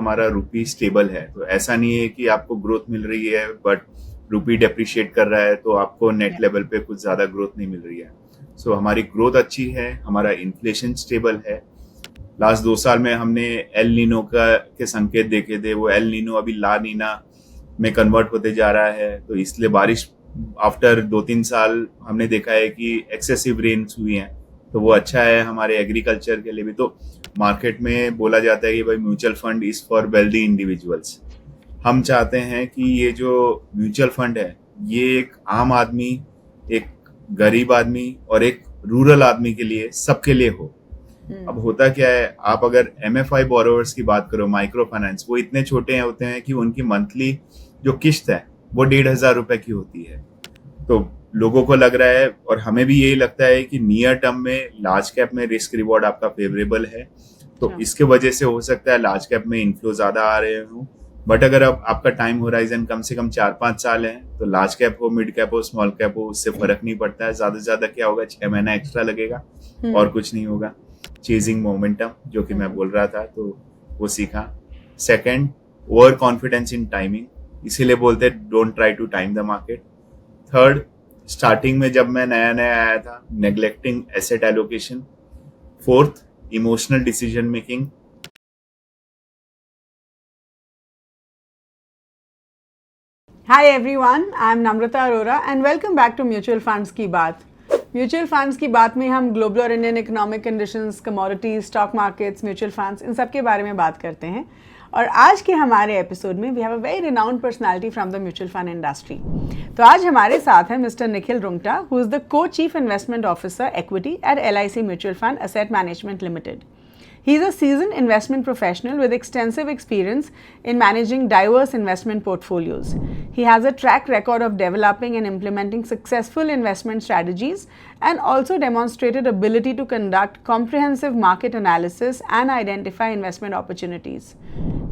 हमारा रुपी स्टेबल है, तो ऐसा नहीं है कि आपको ग्रोथ मिल रही है बट रुपी डेप्रिशिएट कर रहा है तो आपको नेट लेवल पे कुछ ज्यादा ग्रोथ नहीं मिल रही है। सो हमारी ग्रोथ अच्छी है, हमारा इन्फ्लेशन स्टेबल है। लास्ट 2 साल में हमने एल नीनो के संकेत देखे थे, वो एल नीनो अभी ला नीना में कन्वर्ट होते जा रहा है, तो इसलिए बारिश आफ्टर 2-3 साल हमने देखा है कि एक्सेसिव रेन्स हुई हैं, तो वो अच्छा है हमारे एग्रीकल्चर के लिए भी। तो मार्केट में बोला जाता है कि भाई mutual fund is for wealthy individuals. हम चाहते हैं कि ये जो म्यूचुअल फंड है ये एक आम आदमी, एक गरीब आदमी और एक रूरल आदमी के लिए, सबके लिए हो। अब होता क्या है, आप अगर MFI बोरोवर्स की बात करो, माइक्रो फाइनेंस, वो इतने छोटे होते हैं कि उनकी मंथली जो किस्त है वो 1,500 रुपए की होती है। तो लोगों को लग रहा है और हमें भी यही लगता है कि नियर टर्म में लार्ज कैप में रिस्क रिवॉर्ड आपका फेवरेबल है, तो इसके वजह से हो सकता है लार्ज कैप में इनफ्लो ज्यादा आ रहे हो। बट अगर अब आपका टाइम होराइजन कम से कम 4-5 साल है, तो लार्ज कैप हो, मिड कैप हो, स्मॉल कैप हो, उससे फर्क नहीं पड़ता है। ज्यादा से ज्यादा क्या होगा, 6 महीना एक्स्ट्रा लगेगा और कुछ नहीं होगा। चेजिंग मोमेंटम जो कि मैं बोल रहा था, तो वो सीखा। Second, over confidence in timing, इसीलिए बोलते हैं don't try to time the market. Third, starting में जब मैं नया नया आया था, neglecting asset allocation. Fourth, emotional decision making. Hi everyone, I am Namrata Arora and welcome back to Mutual Funds की बात। म्यूचुअल फंड्स की बात में हम ग्लोबल और Indian economic conditions, commodities, stock markets, mutual funds, इन सब के बारे में बात करते हैं। और आज के हमारे एपिसोड में we have a very renowned personality from the mutual fund industry. तो आज हमारे साथ है mister Nikhil Rungta, who is the co chief investment officer equity at LIC mutual fund asset management limited. He is a seasoned investment professional with extensive experience in managing diverse investment portfolios. He has a track record of developing and implementing successful investment strategies and also demonstrated ability to conduct comprehensive market analysis and identify investment opportunities.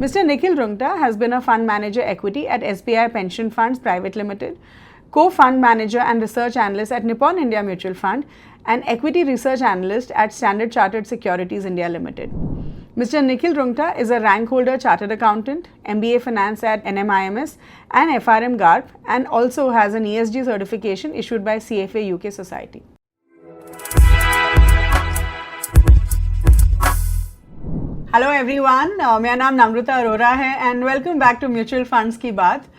Mr. Nikhil Rungta has been a fund manager equity at SBI Pension Funds Private Limited, co-fund manager and research analyst at Nippon India Mutual Fund, and equity research analyst at Standard Chartered Securities India Limited. Mr. Nikhil Rungta is a rank holder chartered accountant, MBA finance at NMIMS and FRM GARP, and also has an ESG certification issued by CFA UK Society. Hello everyone, मेरा नाम नम्रता अरोरा है and welcome back to Mutual Funds की बात।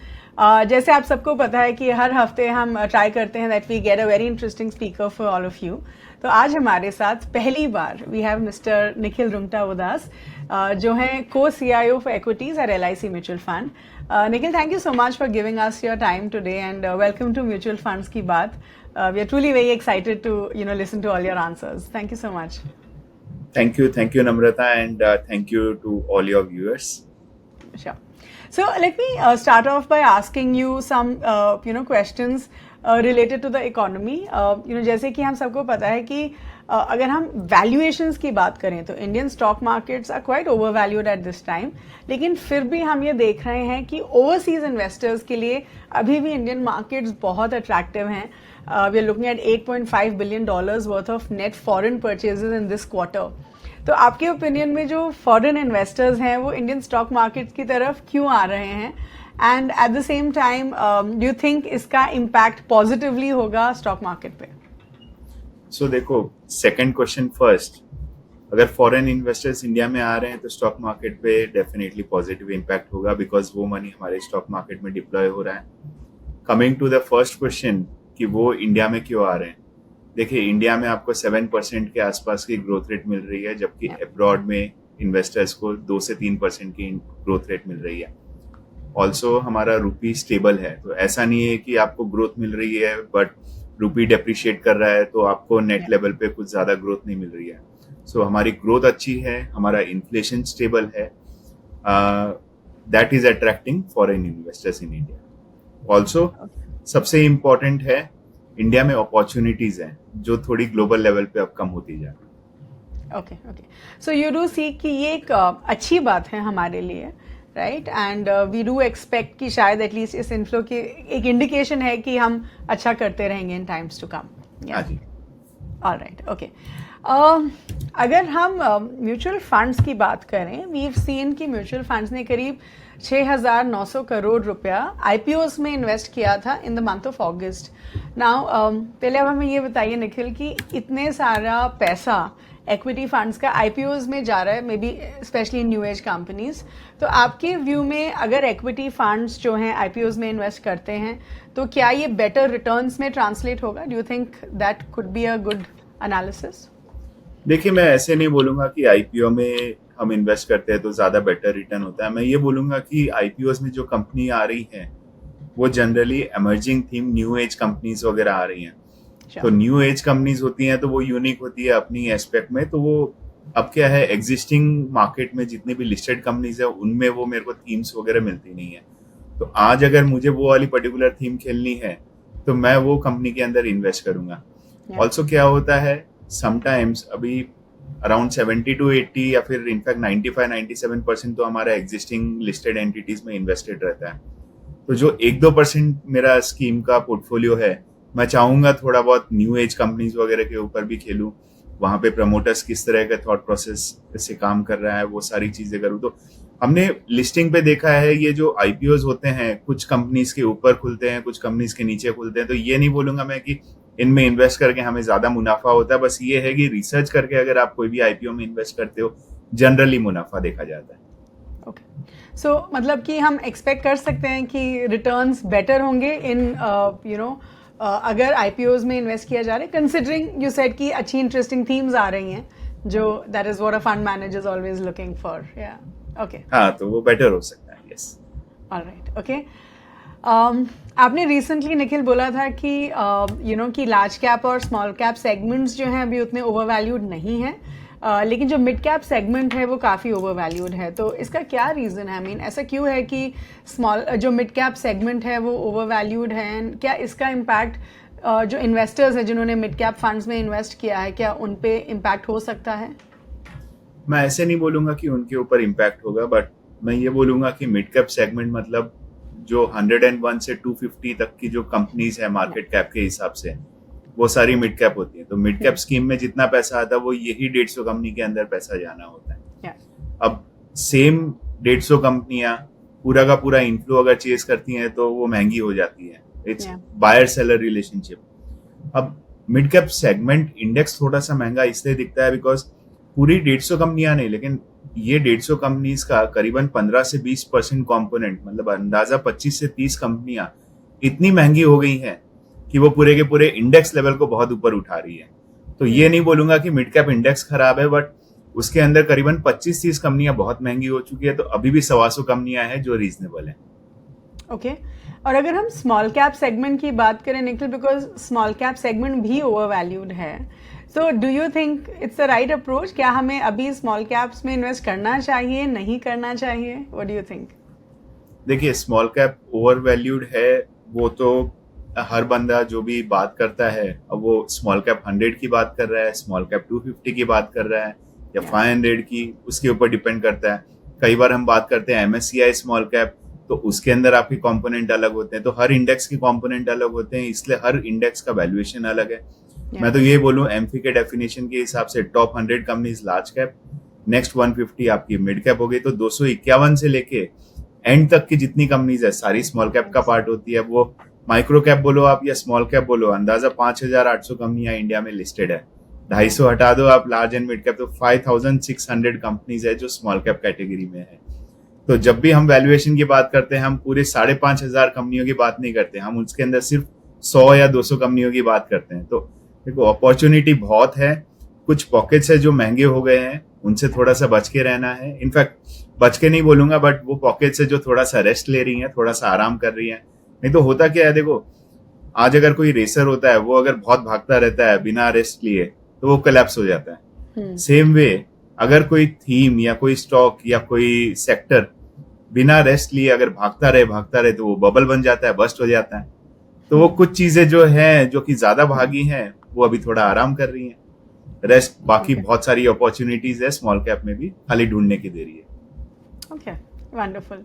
जैसे आप सबको पता है कि हर हफ्ते हम ट्राई करते हैं that we get a very interesting speaker for all of you. तो आज हमारे साथ पहली बार we have mister Nikhil Rungta उदास, जो हैं co CIO for equities at LIC mutual fund. Nikhil, thank you so much for giving us your time today and welcome to mutual funds की बात। We are truly very excited to listen to all your answers. Thank you so much. Thank you Namrata, and thank you to all your viewers. Sure. So let me start off by asking you some questions related to the economy. जैसे कि हम सबको पता है कि अगर हम valuations की बात करें तो Indian stock markets are quite over valued at this time, लेकिन फिर भी हम ये देख रहे हैं कि ओवरसीज इन्वेस्टर्स के लिए अभी भी इंडियन मार्केट्स बहुत अट्रैक्टिव हैं। We are looking at $8.5 billion worth of net foreign purchases in this quarter. तो आपके ओपिनियन में जो फॉरेन इन्वेस्टर्स हैं वो इंडियन स्टॉक मार्केट की तरफ क्यों आ रहे हैं, and at the same time do you think इसका इम्पैक्ट पॉजिटिवली होगा स्टॉक मार्केट पे? सो देखो, सेकंड क्वेश्चन फर्स्ट, अगर फॉरेन इन्वेस्टर्स इंडिया में आ रहे हैं तो स्टॉक मार्केट पे डेफिनेटली पॉजिटिव इम्पैक्ट होगा, बिकॉज वो मनी हमारे स्टॉक मार्केट में डिप्लॉय हो रहा है। Coming to the first question कि वो इंडिया में क्यों आ रहे हैं, देखिए इंडिया में आपको 7% के आसपास की ग्रोथ रेट मिल रही है, जबकि अब्रॉड में इन्वेस्टर्स को 2 से 3% की ग्रोथ रेट मिल रही है। ऑल्सो हमारा रुपी स्टेबल है, तो ऐसा नहीं है कि आपको ग्रोथ मिल रही है बट रुपी डेप्रिशिएट कर रहा है तो आपको नेट लेवल पे कुछ ज्यादा ग्रोथ नहीं मिल रही है। सो हमारी ग्रोथ अच्छी है, हमारा इन्फ्लेशन स्टेबल है, that is attracting foreign investors in India. Also सबसे इम्पोर्टेंट है, इंडिया में अपॉर्चुनिटीज हैं जो थोड़ी ग्लोबल लेवल पे अब कम होती जा रही। Okay, so you do see कि ये एक अच्छी बात है हमारे लिए, right? And we do expect कि शायद एटलीस्ट इस इनफ्लो की एक इंडिकेशन है कि हम अच्छा करते रहेंगे इन टाइम्स टू कम। हाँ जी। Alright, okay. अगर हम म्यूचुअल फंड्स की बात करें, वी हैव सीन कि म्यूचुअल फंड्स ने करीब 6,900 करोड़ रुपया आईपीओस में इन्वेस्ट किया था in the month of August. Now पहले अब हमें ये बताइए निखिल कि इतने सारा पैसा इक्विटी फंड्स का आईपीओस में जा रहा है, may be specially new age companies, तो आपके व्यू में अगर इक्विटी फंड्स जो हैं आईपीओस में इन्वेस्ट करते हैं तो क्या ये बेटर रिटर्न्स में ट्रांसलेट होगा? Do you think that could be a good analysis? देखिए, मैं ऐसे नहीं बोलूंगा कि आईपीओ में हम इन्वेस्ट करते हैं तो ज्यादा बेटर रिटर्न होता है। मैं ये बोलूंगा कि आईपीओ में जो कंपनी आ रही है वो generally emerging theme new age companies वगैरह आ रही हैं। तो न्यू एज कंपनीज होती हैं तो वो यूनिक होती है अपनी एस्पेक्ट में। तो वो अब क्या है, एग्जिस्टिंग मार्केट में जितनी भी लिस्टेड कंपनीज है उनमें वो मेरे को थीम्स वगैरह मिलती नहीं है। तो आज अगर मुझे वो वाली पर्टिकुलर थीम खेलनी है तो मैं वो कंपनी के अंदर इन्वेस्ट करूंगा। ऑल्सो क्या होता है, समटाइम्स अभी अराउंड 70 to 80 या फिर इनफैक्ट 95-97% तो हमारा एग्जिस्टिंग लिस्टेड एंटिटीज में इन्वेस्टेड रहता है। तो जो 1-2% मेरा स्कीम का पोर्टफोलियो है, मैं चाहूंगा थोड़ा बहुत न्यू एज कंपनीज वगैरह के ऊपर भी खेलूं। वहां पे प्रमोटर्स किस तरह का थॉट प्रोसेस से काम कर रहा है वो सारी चीजें करूं। तो हमने लिस्टिंग पे देखा है ये जो आईपीओज होते हैं कुछ कंपनीज के ऊपर खुलते हैं, कुछ कंपनीज के नीचे खुलते हैं। तो ये नहीं बोलूंगा मैं कि इनमें इन्वेस्ट करके हमें ज्यादा मुनाफा होता है। बस ये है कि रिसर्च करके अगर आप कोई भी आईपीओ में इन्वेस्ट करते हो जनरली मुनाफा देखा जाता है। ओके, सो मतलब कि हम एक्सपेक्ट कर सकते हैं कि रिटर्न्स बेटर होंगे इन अगर आईपीओज में इन्वेस्ट किया जा रहा है, कंसिडरिंग यू सेड कि अच्छी इंटरेस्टिंग थीम्स आ रही हैं जो that is what a fund manager is always looking for. या ओके, हाँ, तो वो बेटर हो सकता है। Yes, alright, okay. आपने रिसेंटली निखिल बोला था कि कि लार्ज कैप और स्मॉल कैप सेगमेंट्स जो हैं अभी उतने ओवर वैल्यूड नहीं हैं, लेकिन जो मिड कैप सेगमेंट है वो काफ़ी ओवर वैल्यूड है। तो इसका क्या रीज़न है? आई मीन ऐसा क्यों है कि जो मिड कैप सेगमेंट है वो ओवर वैल्यूड है? क्या इसका इम्पैक्ट जो इन्वेस्टर्स हैं जिन्होंने मिड कैप फंड्स में इन्वेस्ट किया है, क्या उन पे इम्पैक्ट हो सकता है? मैं ऐसे नहीं बोलूंगा कि उनके ऊपर इम्पैक्ट होगा, बट मैं ये बोलूंगा कि मिड कैप सेगमेंट मतलब जो 101 से 250 तक की जो कंपनीज है मार्केट कैप के हिसाब से वो सारी मिड कैप होती है। तो मिड कैप स्कीम में जितना पैसा आता है वो यही 150 कंपनी के अंदर पैसा जाना होता है। अब सेम 150 कंपनियां पूरा का पूरा इनफ्लो अगर चेस करती हैं तो वो महंगी हो जाती है। It's buyer seller relationship. अब मिड कैप सेगमेंट इंडेक्स थोड़ा सा महंगा इसलिए दिखता है बिकॉज पूरी 150 कंपनियां नहीं, लेकिन ये 150 कंपनीज का करीबन 15 से 20% कॉम्पोनेंट, मतलब अंदाजा 25 से 30 कंपनियां इतनी महंगी हो गई हैं कि वो पूरे के पूरे इंडेक्स लेवल को बहुत ऊपर उठा रही है। तो ये नहीं बोलूंगा कि मिड कैप इंडेक्स खराब है, बट उसके अंदर करीबन 25-30 कंपनियां बहुत महंगी हो चुकी है। तो अभी भी 125 कंपनियां हैं जो रीजनेबल है। ओके, और अगर हम स्मॉल कैप सेगमेंट की बात करें Nikhil, because small cap segment भी ओवर वैल्यूड है, तो do you think it's the right approach? क्या हमें अभी स्मॉल कैप्स में इन्वेस्ट करना चाहिए, नहीं करना चाहिए? What do you think? देखिए, स्मॉल कैप ओवर वैल्यूड है वो तो हर बंदा जो भी बात करता है, अब वो स्मॉल कैप 100 की बात कर रहा है, स्मॉल कैप 250 की बात कर रहा है या 500 की, उसके ऊपर डिपेंड करता है। कई बार हम बात करते हैं एमएससीआई स्मॉल कैप, तो उसके अंदर आपके कंपोनेंट अलग होते हैं। तो हर इंडेक्स के कंपोनेंट अलग होते हैं, इसलिए हर इंडेक्स का वैल्यूएशन अलग है। मैं तो ये बोलूं एमफी के डेफिनेशन के हिसाब से top 100 companies large cap, next 150 आपकी मिड कैप हो गई। तो 251 से लेके एंड तक की जितनी कंपनीज है सारी स्मॉल कैप का पार्ट होती है। वो माइक्रो कैप बोलो आप या स्मॉल कैप बोलो, अंदाजा 5,800 कंपनियां इंडिया में लिस्टेड है। 250 हटा दो आप लार्ज एंड मिड कैप, तो 5,600 कंपनीज है जो स्मॉल कैप कैटेगरी में है। तो जब भी हम वैल्यूएशन की बात करते हैं हम पूरे 5,500 कंपनियों की बात नहीं करते, हम उसके अंदर सिर्फ 100 या 200 कंपनियों की बात करते हैं। तो देखो, अपॉर्चुनिटी बहुत है, कुछ पॉकेट्स है जो महंगे हो गए हैं, उनसे थोड़ा सा बच के रहना है। इनफैक्ट बच के नहीं बोलूंगा, बट वो पॉकेट्स है जो थोड़ा सा रेस्ट ले रही हैं, थोड़ा सा आराम कर रही हैं। नहीं तो होता क्या है, देखो आज अगर कोई रेसर होता है वो अगर बहुत भागता रहता है बिना रेस्ट लिए तो वो कोलैप्स हो जाता है। सेम वे अगर कोई थीम या कोई स्टॉक या कोई सेक्टर बिना रेस्ट लिए अगर भागता रहे तो वो बबल बन जाता है, बस्ट हो जाता है। तो वो कुछ चीजें जो हैं जो कि ज्यादा भागी हैं वो अभी थोड़ा आराम कर रही हैं, रेस्ट बाकी बहुत सारी अपॉर्चुनिटीज है स्मॉल कैप में भी, खाली ढूंढने की देरी है। Okay, wonderful.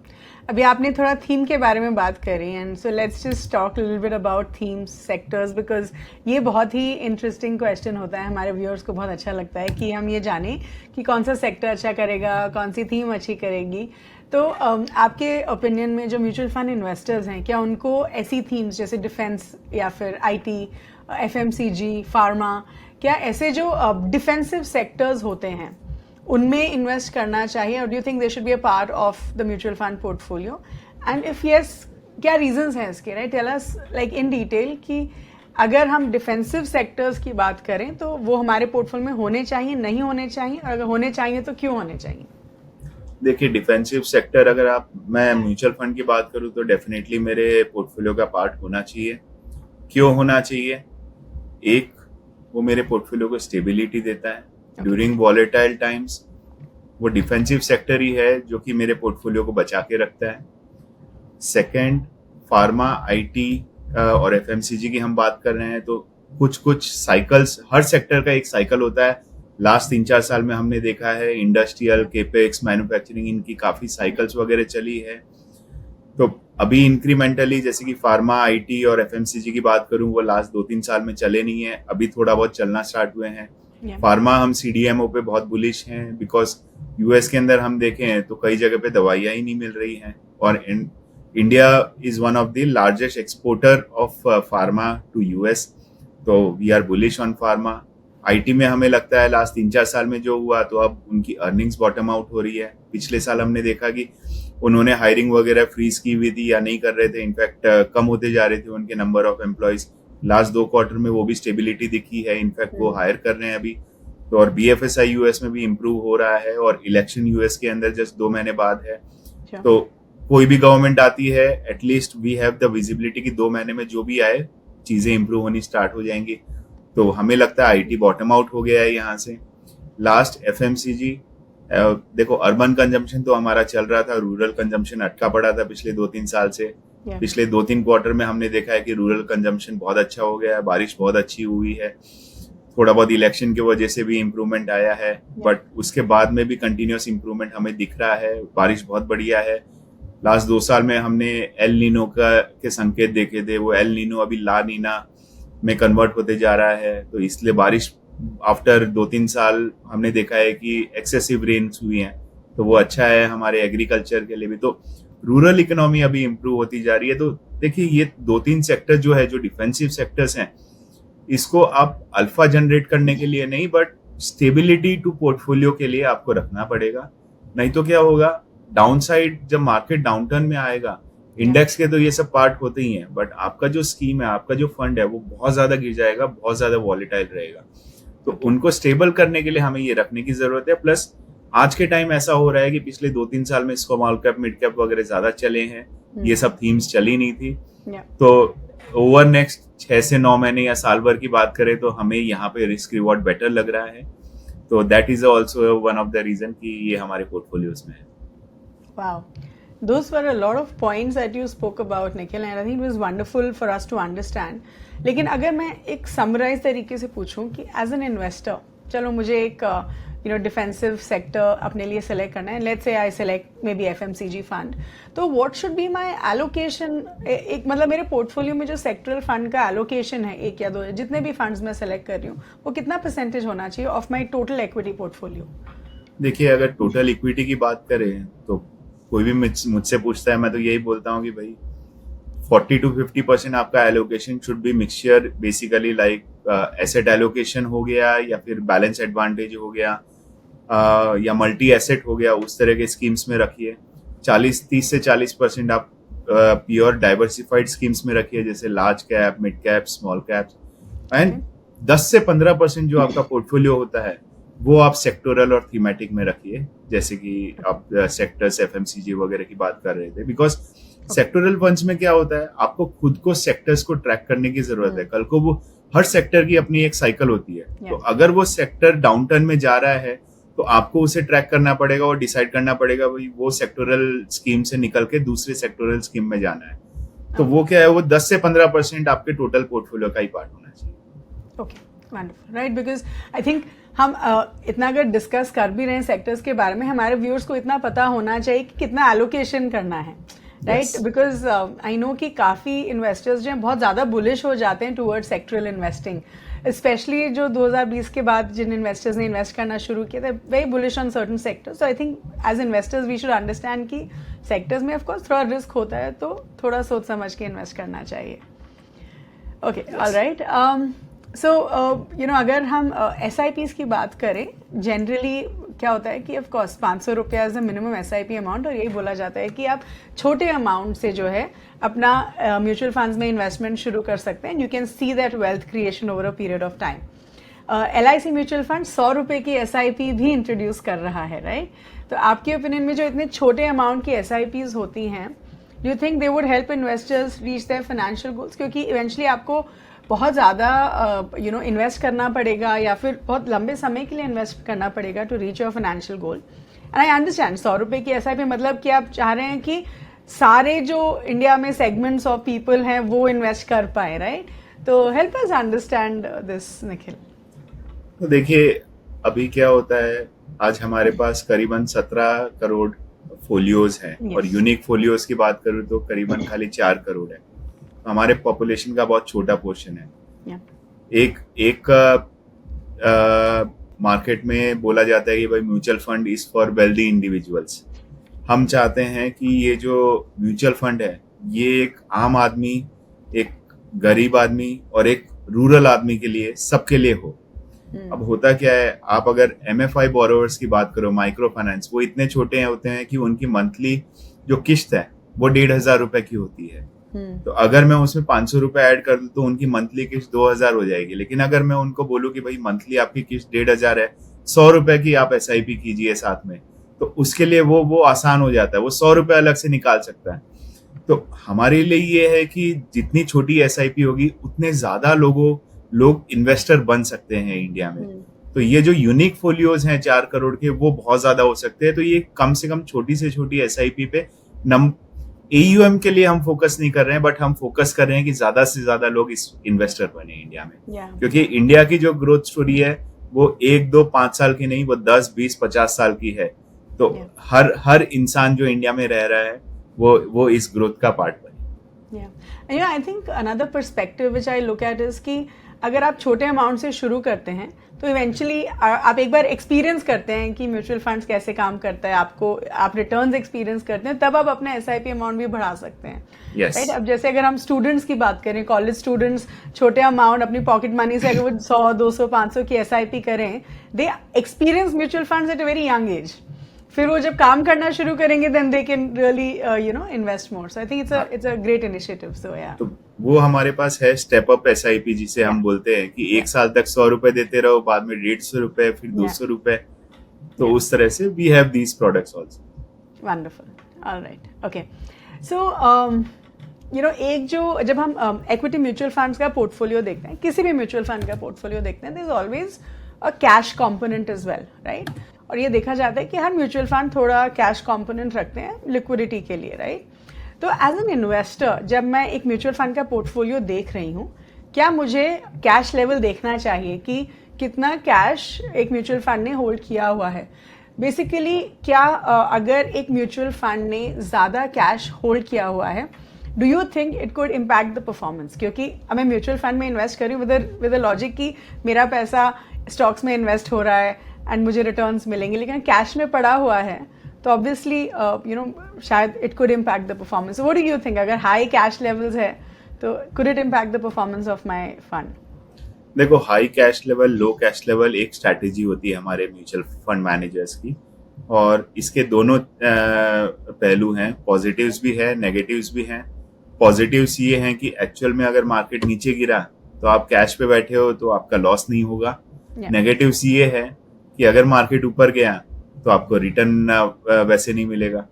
अभी आपने थोड़ा थीम के बारे में बात करी and so let's just talk little bit about themes sectors, because ये बहुत ही इंटरेस्टिंग क्वेश्चन होता है, हमारे व्यूअर्स को बहुत अच्छा लगता है कि हम ये जानें कि कौन सा सेक्टर अच्छा करेगा, कौन सी थीम अच्छी करेगी। तो आपके ओपिनियन में जो म्यूचुअल फंड इन्वेस्टर्स हैं, क्या उनको ऐसी थीम्स जैसे डिफेंस या फिर आईटी, एफएमसीजी, फार्मा, क्या ऐसे जो डिफेंसिव सेक्टर्स होते हैं उनमें इन्वेस्ट करना चाहिए, और do you think they should be a part of the mutual fund portfolio? And if yes, क्या रीजंस हैं इसके? Right, tell us like in detail कि अगर हम डिफेंसिव सेक्टर्स की बात करें तो वो हमारे पोर्टफोलियो में होने चाहिए, नहीं होने चाहिए, और अगर होने चाहिए तो क्यों होने चाहिए? देखिए, डिफेंसिव सेक्टर अगर मैं म्यूचुअल फंड की बात करूं तो डेफिनेटली मेरे पोर्टफोलियो का पार्ट होना चाहिए। क्यों होना चाहिए? एक, वो मेरे पोर्टफोलियो को स्टेबिलिटी देता है ड्यूरिंग वॉलेटाइल टाइम्स। वो डिफेंसिव सेक्टर ही है जो कि मेरे पोर्टफोलियो को बचा के रखता है। सेकंड, फार्मा, आईटी और एफएमसीजी की हम बात कर रहे हैं तो कुछ साइकिल्स, हर सेक्टर का एक साइकिल होता है। लास्ट 3-4 साल में हमने देखा है इंडस्ट्रियल, केपेक्स, मैन्युफैक्चरिंग, इनकी काफी साइकिल्स वगैरह चली है। तो अभी इंक्रीमेंटली जैसे कि फार्मा, आईटी और एफएमसीजी की बात करूं, वो लास्ट 2-3 साल में चले नहीं है, अभी थोड़ा बहुत चलना स्टार्ट हुए हैं। फार्मा हम सीडीएमओ पे बहुत बुलिश हैं बिकॉज यूएस के अंदर हम देखें तो कई जगह पे दवाइयां ही नहीं मिल रही हैं, और India is one of the largest exporter of pharma to US, तो we are bullish on pharma. IT में हमें लगता है लास्ट 3-4 साल में जो हुआ, तो अब उनकी अर्निंग्स बॉटम आउट हो रही है। पिछले साल हमने देखा कि उन्होंने हायरिंग वगैरह फ्रीज की हुई थी या नहीं कर रहे थे, इनफैक्ट कम होते जा रहे थे उनके number of employees. Last 2 quarter में वो भी स्टेबिलिटी दिखी है, इनफैक्ट वो हायर कर रहे हैं अभी तो। और बीएफएसआई यूएस में भी इम्प्रूव हो रहा है, और इलेक्शन यूएस के अंदर जस्ट 2 महीने बाद है। तो कोई भी गवर्नमेंट आती है, at least we have the visibility कि 2 महीने में जो भी आए चीजें इंप्रूव होनी स्टार्ट हो जाएंगी। तो हमें लगता है आईटी बॉटम आउट हो गया है यहाँ से। लास्ट एफएमसीजी, देखो अर्बन कंजम्पशन तो हमारा चल रहा था, रूरल कंजम्पशन अटका पड़ा था पिछले 2-3 साल से। पिछले 2-3 क्वार्टर में हमने देखा है कि रूरल कंजम्पशन बहुत अच्छा हो गया है, बारिश बहुत अच्छी हुई है, थोड़ा बहुत इलेक्शन की वजह से भी इम्प्रूवमेंट आया है, बट उसके बाद में भी कंटिन्यूअस इम्प्रूवमेंट हमें दिख रहा है। बारिश बहुत बढ़िया है। लास्ट 2 साल में हमने एल नीनो के संकेत देखे थे, वो एल नीनो अभी ला नीना में कन्वर्ट होते जा रहा है, तो इसलिए बारिश आफ्टर 2-3 साल हमने देखा है कि एक्सेसिव रेन्स हुई हैं, तो वो अच्छा है हमारे एग्रीकल्चर के लिए भी। तो रूरल इकोनॉमी अभी इम्प्रूव होती जा रही है। तो देखिए, ये 2-3 सेक्टर जो है, जो डिफेंसिव सेक्टर्स हैं, इसको आप अल्फा जनरेट करने के लिए नहीं, बट स्टेबिलिटी टू पोर्टफोलियो के लिए आपको रखना पड़ेगा। नहीं तो क्या होगा, डाउन साइड जब मार्केट डाउनटर्न में आएगा, इंडेक्स के तो ये सब पार्ट होते ही हैं, बट आपका जो स्कीम है, आपका जो फंड है, वो बहुत ज्यादा गिर जाएगा, बहुत ज्यादा वॉलेटाइल रहेगा। तो उनको स्टेबल करने के लिए हमें ये रखने की जरूरत है। प्लस आज के टाइम ऐसा हो रहा है कि पिछले 2-3 साल में स्मॉल कैप, मिड कैप वगैरह ज्यादा चले हैं, ये सब थीम्स चली नहीं थी। तो ओवर नेक्स्ट 6 से 9 महीने या साल भर की बात करें तो हमें यहाँ पे रिस्क रिवॉर्ड बेटर लग रहा है। तो that is also one of the reason कि ये हमारे पोर्टफोलियोज में है। Wow. Those were a lot of points that you spoke about, Nikhil, and I think it was wonderful for us to understand. लेकिन अगर मैं एक समराइज तरीके से पूछूं कि एज एन इन्वेस्टर, चलो मुझे एक डिफेंसिव सेक्टर अपने लिए सेलेक्ट करना है, let's say I select maybe FMCG fund, तो what should be my allocation? एक मतलब मेरे पोर्टफोलियो में जो सेक्टरल फंड का एलोकेशन है, 1 या 2, जितने भी फंड्स मैं सेलेक्ट कर रही हूँ, वो कितना परसेंटेज होना चाहिए of my total equity portfolio? देखिए, अगर टोटल इक्विटी की बात करें तो कोई भी मुझसे पूछता है, मैं तो यही बोलता हूँ कि भाई 40 to 50% आपका allocation should be mixture, basically like asset allocation हो गया, या फिर बैलेंस एडवांटेज हो गया, या मल्टी एसेट हो गया, उस तरह के स्कीम्स में रखिए। 30 से 40% आप प्योर डाइवर्सिफाइड स्कीम्स में रखिए, जैसे large cap, mid cap, small cap, and 10 से 15% जो आपका पोर्टफोलियो होता है वो आप सेक्टोरल और थीमेटिक में रखिए, जैसे कि आप सेक्टर्स, एफएमसीजी वगैरह की बात कर रहे थे। बिकॉज सेक्टोरल फंड्स में क्या होता है, आपको खुद को सेक्टर्स को ट्रैक करने की जरूरत है। कल को वो हर सेक्टर की अपनी एक साइकिल होती है, तो अगर वो सेक्टर डाउनटर्न में जा रहा है तो आपको उसे ट्रैक करना पड़ेगा और डिसाइड करना पड़ेगा भाई वो सेक्टोरल स्कीम से निकल के दूसरे सेक्टोरल स्कीम में जाना है। तो वो क्या है, वो 10 से 15% आपके टोटल पोर्टफोलियो का ही पार्ट होना चाहिए। Okay, wonderful, right, because I think हम इतना अगर डिस्कस कर भी रहे हैं सेक्टर्स के बारे में, हमारे व्यूअर्स को इतना पता होना चाहिए कि कितना एलोकेशन करना है, राइट, बिकॉज आई नो कि काफ़ी इन्वेस्टर्स जो हैं बहुत ज़्यादा बुलिश हो जाते हैं टूवर्ड सेक्टरल इन्वेस्टिंग, स्पेशली जो 2020 के बाद जिन इन्वेस्टर्स ने इन्वेस्ट करना शुरू किया था, very bullish on certain sectors. So I think as investors we should understand कि सेक्टर्स में ऑफकोर्स थोड़ा रिस्क होता है, तो थोड़ा सोच समझ के इन्वेस्ट करना चाहिए. Okay, alright. सो अगर हम SIPs की बात करें, जनरली क्या होता है कि ऑफ कोर्स 500 रुपया as a minimum SIP amount, और यही बोला जाता है कि आप छोटे अमाउंट से जो है अपना म्यूचुअल फंड्स में इन्वेस्टमेंट शुरू कर सकते हैं. You can see that wealth creation over a period of time. LIC mutual fund 100 रुपये की SIP भी इंट्रोड्यूस कर रहा है, राइट. तो आपके ओपिनियन में जो इतने छोटे अमाउंट की SIPs होती हैं, do you think they would help investors reach there financial goals? क्योंकि इवेंचुअली आपको बहुत ज़्यादा इन्वेस्ट करना पड़ेगा या फिर बहुत लंबे समय के लिए इन्वेस्ट करना पड़ेगा to reach your financial goal. And I understand 100 रुपये की SIP मतलब कि आप चाह रहे हैं कि सारे जो इंडिया में सेगमेंट्स ऑफ पीपल हैं वो इन्वेस्ट कर पाए, राइट. तो help us understand this, Nikhil. तो देखिए, अभी क्या होता है, आज हमारे पास करीबन 17 करोड़ फोलियोज हैं. Yes. और यूनिक फोलियोज की बात करूँ तो करीबन खाली 4 करोड़ है. हमारे पॉपुलेशन का बहुत छोटा पोर्शन है. एक मार्केट में बोला जाता है कि भाई mutual fund is for wealthy individuals. हम चाहते हैं कि ये जो म्यूचुअल फंड है ये एक आम आदमी, एक गरीब आदमी और एक रूरल आदमी के लिए, सबके लिए हो. अब होता क्या है, आप अगर MFI बोरोवर्स की बात करो, माइक्रो फाइनेंस, वो इतने छोटे होते हैं कि उनकी मंथली जो किस्त है वो 1,500 रुपए की होती है. तो अगर मैं उसमें 500 रुपए ऐड कर दूं तो उनकी मंथली किस्त 2,000 हो जाएगी. लेकिन अगर मैं उनको बोलूं कि भाई मंथली आपकी किस्त 1,500 है, 100 रुपए की आप SIP कीजिए साथ में, तो उसके लिए वो आसान हो जाता है. वो 100 रुपए अलग से निकाल सकता है. तो हमारे लिए ये है कि जितनी छोटी SIP होगी उतने ज्यादा लोग इन्वेस्टर बन सकते हैं इंडिया में. तो ये जो यूनिक फोलियोज हैं 4 करोड़ के, वो बहुत ज्यादा हो सकते हैं. तो ये कम से कम छोटी से छोटी SIP पे AUM के लिए हम फोकस नहीं कर रहे हैं, बट हम फोकस कर रहे हैं कि ज्यादा से ज्यादा लोग इस इन्वेस्टर बने इंडिया में. क्योंकि इंडिया की जो ग्रोथ स्टोरी है वो 1, 2, 5 साल की नहीं, वो 10, 20, 50 साल की है. तो हर इंसान जो इंडिया में रह रहा है वो इस ग्रोथ का पार्ट बने. I think another perspective which I look at is कि अगर आप छोटे अमाउंट से शुरू करते हैं तो इवेंचुअली आप एक बार एक्सपीरियंस करते हैं कि म्यूचुअल फंड्स कैसे काम करता है, आप रिटर्न्स एक्सपीरियंस करते हैं, तब आप अपने SIP अमाउंट भी बढ़ा सकते हैं. राइट. अब जैसे अगर हम स्टूडेंट्स की बात करें, कॉलेज स्टूडेंट्स छोटे अमाउंट अपनी पॉकेट मनी से अगर वो 100, 200, 500 की SIP करें, they experience mutual funds at a very young age. फिर वो जब काम करना शुरू करेंगे then they can really invest more. So I think it's a great initiative. So yeah, तो वो हमारे पास है स्टेप अप SIP, जिसे हम बोलते हैं कि 1 साल तक 100 रुपए देते रहो, बाद में 150 रुपए, फिर 200 रुपए. तो उस तरह से we have these products also. Wonderful. Alright. Okay. So एक जो जब हम इक्विटी म्यूचुअल फंड्स का पोर्टफोलियो देखते हैं, किसी भी म्यूचुअल फंड का पोर्टफोलियो देखते हैं, there is always a cash component as well, right. और ये देखा जाता है कि हर म्यूचुअल फंड थोड़ा कैश कंपोनेंट रखते हैं लिक्विडिटी के लिए, राइट. तो एज एन इन्वेस्टर जब मैं एक म्यूचुअल फंड का पोर्टफोलियो देख रही हूँ, क्या मुझे कैश लेवल देखना चाहिए कि कितना कैश एक म्यूचुअल फंड ने होल्ड किया हुआ है? बेसिकली क्या अगर एक म्यूचुअल फंड ने ज़्यादा कैश होल्ड किया हुआ है, do you think it could impact the performance? क्योंकि मैं म्यूचुअल फंड में इन्वेस्ट करी विद द लॉजिक कि मेरा पैसा स्टॉक्स में इन्वेस्ट हो रहा है एंड मुझे रिटर्न्स मिलेंगे, लेकिन कैश में पड़ा हुआ है तो ऑब्वियसली शायद it could impact the performance. What do you think, अगर हाई कैश लेवल्स है तो could it impact the performance of my fund? देखो, हाई कैश लेवल, लो कैश लेवल एक स्ट्रैटेजी होती है हमारे म्यूचुअल फंड मैनेजर्स की, और इसके दोनों पहलू हैं. पॉजिटिव्स भी है, नेगेटिव्स भी हैं. पॉजिटिव्स ये हैं कि एक्चुअल में अगर मार्केट नीचे गिरा तो आप कैश पे बैठे हो तो आपका लॉस नहीं होगा. नेगेटिव्स ये है कि अगर मार्केट ऊपर गया तो आपको रिटर्न वैसे नहीं मिलेगा.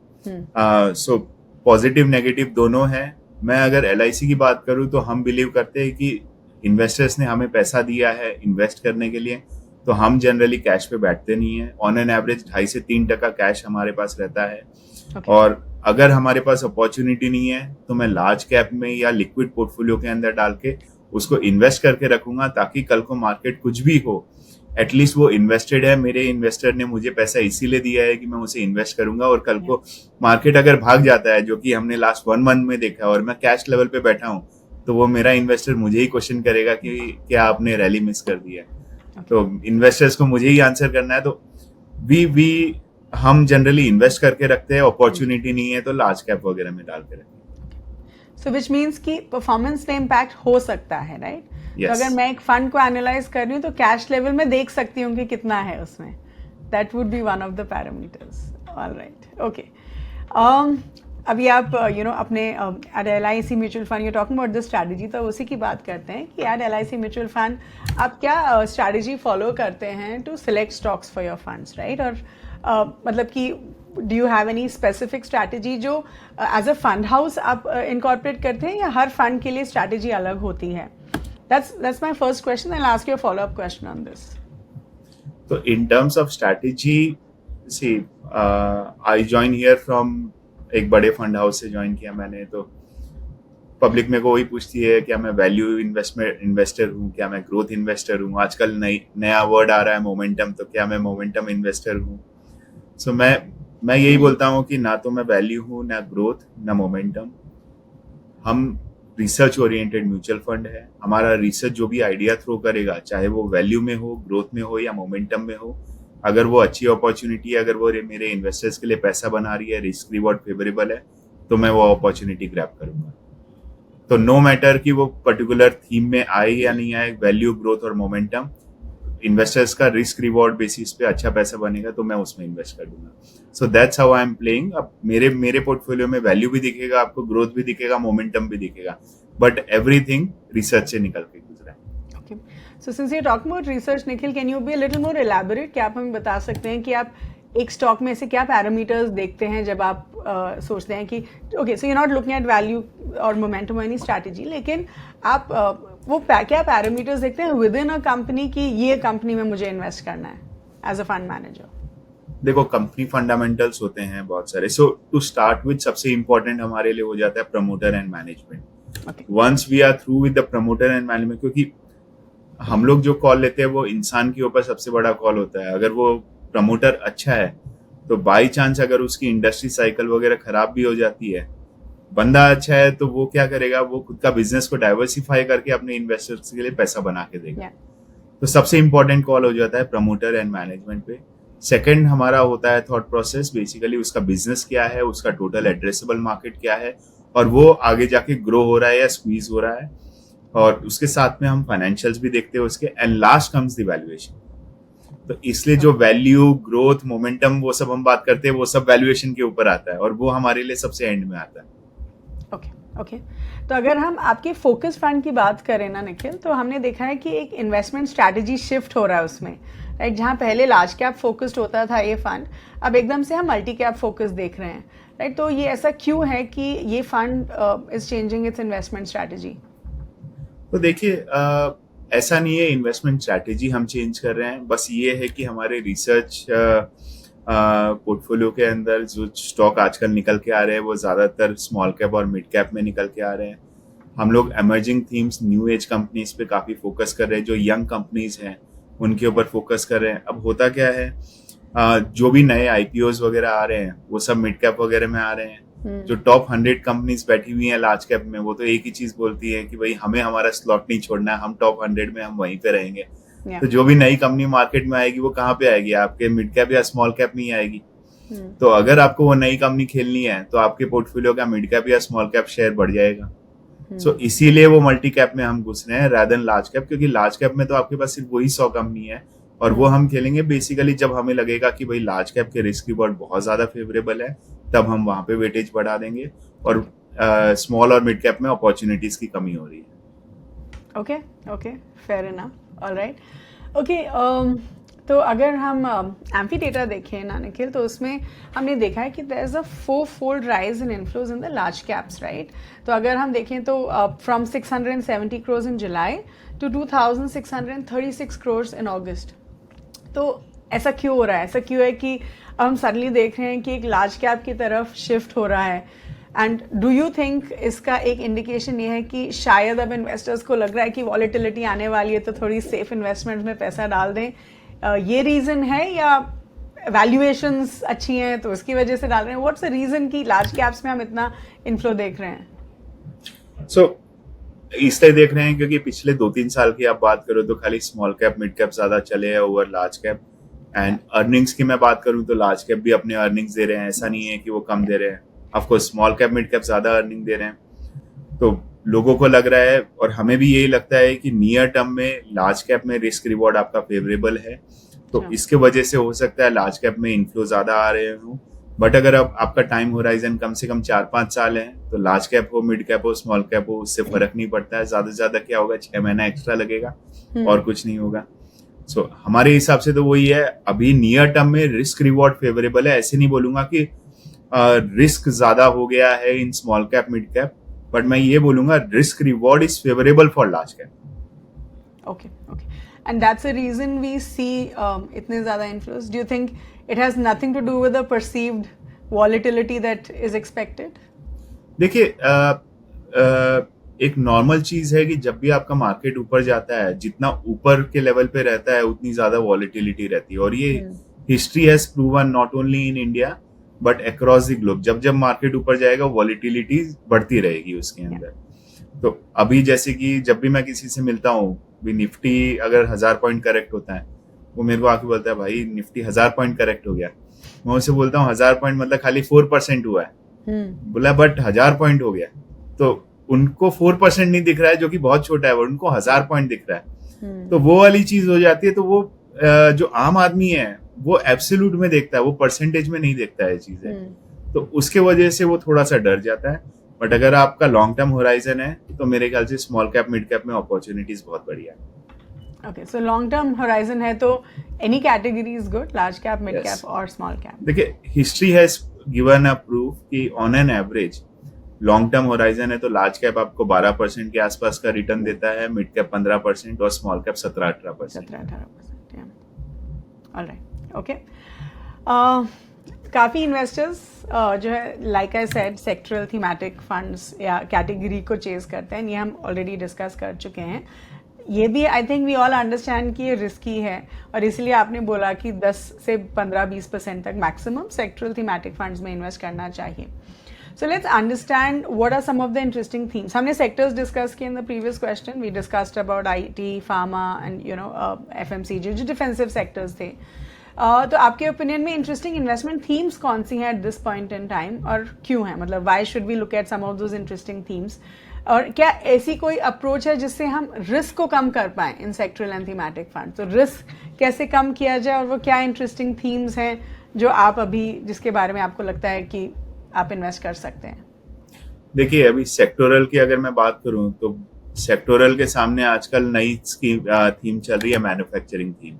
सो पॉजिटिव नेगेटिव दोनों हैं. मैं अगर LIC की बात करूं तो हम बिलीव करते हैं कि इन्वेस्टर्स ने हमें पैसा दिया है इन्वेस्ट करने के लिए, तो हम जनरली कैश पे बैठते नहीं है. ऑन एन एवरेज 2.5 से 3% कैश हमारे पास रहता है. और अगर हमारे पास अपॉर्चुनिटी नहीं है तो मैं लार्ज कैप में या लिक्विड पोर्टफोलियो के अंदर डाल के उसको इन्वेस्ट करके रखूंगा ताकि कल को मार्केट कुछ भी हो, एटलीस्ट वो इन्वेस्टेड है, मेरे इन्वेस्टर ने मुझे पैसा इसीलिए दिया है कि मैं उसे इन्वेस्ट करूंगा, और कल को मार्केट अगर भाग जाता है, जो कि हमने लास्ट 1 मंथ में देखा है, और मैं कैश लेवल पे बैठा हूँ, तो वो मेरा इन्वेस्टर मुझे ही क्वेश्चन करेगा कि क्या आपने रैली मिस कर दी है। तो इन्वेस्टर्स को मुझे ही आंसर करना है। तो वी हम जनरली इन्वेस्ट करके रखते हैं, अपॉर्चुनिटी नहीं है तो लार्ज कैप वगैरह में डाल के रखते हैं। सो विच मीन्स कि परफॉर्मेंस में इम्पैक्ट हो सकता है, राइट? Yes. तो अगर मैं एक फंड को एनालाइज कर रही हूँ तो कैश लेवल में देख सकती हूँ कि कितना है उसमें, that would be one of the parameters. Alright, okay. अभी आप अपने at LIC mutual fund you talking about the strategy, तो उसी की बात करते हैं कि एट LIC म्यूचुअल फंड आप क्या स्ट्रैटेजी फॉलो करते हैं to select stocks for your funds, right? और मतलब कि do you have any specific strategy जो एज अ फंड हाउस आप इनकॉर्पोरेट करते हैं, या हर फंड के लिए स्ट्रैटेजी अलग होती है? That's my first question. I'll ask you a follow-up question on this. So in terms of strategy, see, I join here from एक बड़े फंड हाउस से ज्वाइन किया मैंने। तो पब्लिक मेरे को वही पूछती है क्या मैं वैल्यू इन्वेस्टर हूँ, क्या मैं ग्रोथ इन्वेस्टर हूँ। आजकल नया वर्ड आ रहा है मोमेंटम, तो क्या मैं मोमेंटम इन्वेस्टर हूँ। सो मैं यही बोलता हूँ कि ना तो मैं वैल्यू हूँ, ना ग्रोथ, ना मोमेंटम। हम रिसर्च ओरिएंटेड म्यूचुअल फंड है। हमारा रिसर्च जो भी आइडिया थ्रो करेगा, चाहे वो वैल्यू में हो, ग्रोथ में हो या मोमेंटम में हो, अगर वो अच्छी अपॉर्चुनिटी है, अगर वो मेरे इन्वेस्टर्स के लिए पैसा बना रही है, रिस्क रिवॉर्ड फेवरेबल है, तो मैं वो अपॉर्चुनिटी ग्रैब करूंगा। तो नो मैटर कि वो पर्टिकुलर थीम में आए या नहीं आए, वैल्यू, ग्रोथ और मोमेंटम, इन्वेस्टर्स का रिस्क रिवॉर्ड बेसिस पे अच्छा पैसा बनेगा तो मैं उसमें इन्वेस्ट कर दूंगा। So that's how I am playing. अब मेरे पोर्टफोलियो में वैल्यू भी दिखेगा आपको, ग्रोथ भी दिखेगा, मोमेंटम भी दिखेगा, बट एवरीथिंग रिसर्च से निकल के गुजरा है। Okay, so since you talking about research, Nikhil, can you be a little more elaborate? क्या आप हमें बता सकते हैं कि आप एक स्टॉक में से क्या पैरामीटर्स देखते हैं जब आप सोचते हैं कि okay, so you not looking at value और मोमेंटम एनी स्ट्रैटेजी, लेकिन आप वो क्या पैरामीटर्स देखते हैं विद इन अ कंपनी की ये कंपनी में मुझे इन्वेस्ट करना है एज अ फंड मैनेजर? देखो, कंपनी फंडामेंटल्स होते हैं बहुत सारे। सो टू स्टार्ट विद सबसे इंपॉर्टेंट हमारे लिए हो जाता है promoter and management. Once we are through with the promoter and management, क्योंकि हम लोग जो कॉल लेते हैं वो इंसान के ऊपर सबसे बड़ा कॉल होता है। अगर वो प्रमोटर अच्छा है तो बाई चांस अगर उसकी इंडस्ट्री साइकिल वगैरह खराब भी हो जाती है, बंदा अच्छा है तो वो क्या करेगा, वो खुद का बिजनेस को डाइवर्सिफाई करके अपने इन्वेस्टर्स के लिए पैसा बना के देगा। तो सबसे इंपॉर्टेंट कॉल हो जाता है प्रमोटर एंड मैनेजमेंट पे। सेकंड हमारा होता है थॉट प्रोसेस, बेसिकली उसका बिजनेस क्या है, उसका टोटल एड्रेसेबल मार्केट क्या है, और वो आगे जाके ग्रो हो रहा है या स्क्वीज हो रहा है। और उसके साथ में हम फाइनेंशियल्स भी देखते हैं उसके, and last comes the valuation. तो इसलिए जो वैल्यू, ग्रोथ, मोमेंटम वो सब हम बात करते हैं, वो सब वैल्यूएशन के ऊपर आता है, और वो हमारे लिए सबसे एंड में आता है। ओके, तो अगर हम आपके फोकस फंड की बात करें ना निखिल, तो हमने देखा है कि एक इन्वेस्टमेंट स्ट्रैटेजी शिफ्ट हो रहा है उसमें, राइट? जहाँ पहले लार्ज कैप फोकस्ड होता था ये फंड, अब एकदम से हम मल्टी कैप फोकस देख रहे हैं, राइट? तो ये ऐसा क्यों है कि ये fund is changing it's investment strategy? तो देखिए, ऐसा नहीं है इन्वेस्टमेंट स्ट्रैटेजी हम चेंज कर रहे हैं, बस ये है कि हमारे रिसर्च पोर्टफोलियो के अंदर जो स्टॉक आजकल निकल के आ रहे हैं वो ज़्यादातर स्मॉल कैप और मिड कैप में निकल के आ रहे हैं। हम लोग emerging themes, new age companies पे काफ़ी फोकस कर रहे हैं, जो यंग कंपनीज हैं उनके ऊपर फोकस कर रहे हैं। अब होता क्या है, जो भी नए IPOs वगैरह आ रहे हैं वो सब मिड कैप वगैरह में आ रहे हैं। जो टॉप 100 कंपनीज बैठी हुई हैं लार्ज कैप में, वो तो एक ही चीज बोलती है कि भाई हमें हमारा स्लॉट नहीं छोड़ना है, हम टॉप 100 में हम वहीं पे रहेंगे। तो जो भी नई कंपनी मार्केट में आएगी वो कहाँ पे आएगी, आपके मिड कैप या स्मॉल कैप में ही आएगी। तो अगर आपको वो नई कंपनी खेलनी है तो आपके पोर्टफोलियो का मिड कैप या स्मॉल कैप शेयर बढ़ जाएगा। सो इसीलिए वो मल्टी कैप में हम घुस रहे हैं रादर देन लार्ज कैप, क्योंकि लार्ज कैप में तो आपके पास सिर्फ वही 100 कंपनी है, और वो हम खेलेंगे बेसिकली जब हमें लगेगा कि भाई लार्ज कैप के रिस्क रिवॉर्ड बहुत ज्यादा फेवरेबल है, तब हम वहां पे वेटेज बढ़ा देंगे, और स्मॉल और मिड कैप में अपॉर्चुनिटीज की कमी हो रही है। Okay, fair enough, alright. Okay, तो अगर हम एम्फी डेटा देखें ना निखिल, तो उसमें हमने देखा है कि there is a 4-fold rise in inflows in the large caps, right? तो अगर हम देखें तो from 670 crores in July to 2636 crores in August. तो ऐसा क्यों हो रहा है? ऐसा क्यों है कि अब हम सडनली देख रहे हैं कि एक लार्ज कैप की तरफ शिफ्ट हो रहा है? एंड डू यू थिंक इसका एक इंडिकेशन ये है कि शायद अब इन्वेस्टर्स को लग रहा है कि वॉलेटिलिटी आने वाली है तो थोड़ी सेफ इन्वेस्टमेंट में पैसा डाल दें, ये रीज़न है या वैल्यूएशंस अच्छी हैं तो उसकी वजह से डाल रहे हैं? व्हाट्स द रीज़न कि लार्ज कैप्स में हम इतना इन्फ्लो देख रहे हैं? इसलिए देख रहे हैं क्योंकि पिछले 2-3 साल की आप बात करो तो खाली स्मॉल कैप मिड कैप ज्यादा चले हैं over large cap. And earnings की मैं बात करूं तो लार्ज कैप भी अपने अर्निंग्स दे रहे हैं, ऐसा नहीं है कि वो कम दे रहे हैं। Of course small cap mid cap ज्यादा अर्निंग दे रहे हैं, तो लोगों को लग रहा है और हमें भी यही लगता है कि नियर टर्म में लार्ज कैप में रिस्क रिवॉर्ड आपका फेवरेबल है, तो इसके वजह से हो सकता है लार्ज कैप में इन्फ्लो ज्यादा आ रहे हो। बट अगर अब आपका टाइम होराइजन कम से कम 4-5 साल है तो लार्ज कैप हो मिड कैप हो स्मॉल कैप हो उससे फर्क नहीं पड़ता है। ज्यादा से ज्यादा क्या होगा, 6 महीना एक्स्ट्रा लगेगा और कुछ नहीं होगा। सो हमारे हिसाब से तो वही है, अभी नियर टर्म में रिस्क रिवॉर्ड फेवरेबल है। ऐसे नहीं बोलूंगा कि रिस्क ज्यादा हो गया है in small cap mid cap, but मैं ये बोलूंगा risk reward is favourable for large cap. Okay okay, and that's a reason we see इतने ज्यादा inflows. Do you think it has nothing to do with the perceived volatility that is expected? देखिए एक normal चीज है कि जब भी आपका मार्केट ऊपर जाता है, जितना ऊपर के लेवल पे रहता है उतनी ज्यादा वॉलेटिलिटी रहती है। और ये history has proven not only in India but across the globe. जब जब मार्केट ऊपर जाएगा वॉलेटिलिटी बढ़ती रहेगी उसके अंदर। तो अभी जैसे कि जब भी मैं किसी से मिलता हूँ, निफ्टी अगर 1000 पॉइंट करेक्ट होता है, वो मेरे को आके बोलता है भाई निफ्टी 1000 पॉइंट करेक्ट हो गया। मैं उसे बोलता हूँ 1000 पॉइंट मतलब खाली 4% हुआ है। बोला बट 1000 पॉइंट हो गया। तो उनको 4% नहीं दिख रहा है जो कि बहुत छोटा है, वो उनको 1000 पॉइंट दिख रहा है। तो वो वाली चीज हो जाती है। तो वो जो आम आदमी है वो एब्सोल्यूट में देखता है, वो परसेंटेज में नहीं देखता है चीजें। तो उसके वजह से वो थोड़ा सा डर जाता है। बट अगर आपका लॉन्ग टर्म होराइजन है तो मेरे ख्याल से स्मॉल कैप मिड कैप में अपॉर्चुनिटीज बहुत बढ़िया है। Okay, so long term horizon है तो any category is good, large cap, mid cap और small cap. देखिए history has given a proof कि on an average long term horizon है तो लार्ज कैप आपको 12% के आसपास का रिटर्न देता है, मिड कैप 15% और स्मॉल कैप 17-18%। 17-18%, alright, okay. काफ़ी इन्वेस्टर्स जो है like I said sectoral thematic funds या कैटेगरी को चेज करते हैं, ये हम ऑलरेडी डिस्कस कर चुके हैं। ये भी I think we all understand कि ये रिस्की है और इसलिए आपने बोला कि 10 से 15-20% तक मैक्सिमम सेक्टरल थीमेटिक फंड्स में इन्वेस्ट करना चाहिए। So let's understand what are some of the interesting themes. हमने सेक्टर्स डिस्कस किए in the previous question, we discussed about IT, pharma and FMCG जो डिफेंसिव सेक्टर्स थे। तो आपके ओपिनियन में इंटरेस्टिंग इन्वेस्टमेंट थीम्स कौन सी हैं at this point in time और क्यों हैं? मतलब why should we look at some of those interesting themes, और क्या ऐसी कोई अप्रोच है जिससे हम रिस्क को कम कर पाएं इन सेक्टरल एंड थीमेटिक फंड? तो रिस्क कैसे कम किया जाए और वो क्या इंटरेस्टिंग थीम्स हैं जो आप अभी जिसके बारे में आपको लगता है कि आप इन्वेस्ट कर सकते हैं? देखिए अभी सेक्टोरल की अगर मैं बात करूं तो सेक्टोरल के सामने आजकल नई थीम चल रही है मैन्युफैक्चरिंग थीम।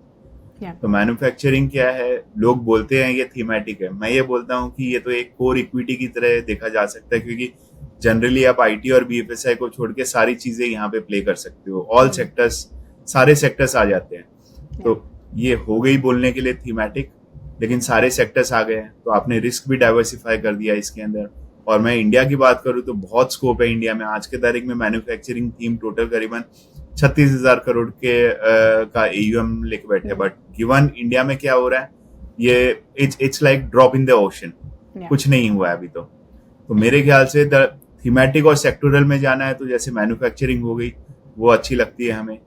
तो मैन्युफैक्चरिंग क्या है, लोग बोलते हैं ये थीमेटिक है, मैं ये बोलता हूँ कि ये तो एक कोर इक्विटी की तरह देखा जा सकता है, क्योंकि जनरली आप IT और BFSI को छोड़ के सारी चीजें यहाँ पे प्ले कर सकते हो। ऑल सेक्टर्स, सारे सेक्टर्स आ जाते हैं। तो ये हो गई बोलने के लिए थीमेटिक, लेकिन सारे सेक्टर्स आ गए हैं तो आपने रिस्क भी डाइवर्सिफाई कर दिया इसके अंदर। और मैं इंडिया की बात करूँ तो बहुत स्कोप है इंडिया में। आज के तारीख में मैन्युफैक्चरिंग थीम टोटल करीबन 36,000 करोड़ के का AUM लेके बैठे। बट गिवन इंडिया में क्या हो रहा है, ये it's like drop in the ocean, कुछ नहीं हुआ है अभी तो मेरे ख्याल से थीमेटिक और सेक्टोरल में जाना है तो जैसे मैन्युफैक्चरिंग हो गई वो अच्छी लगती है हमें।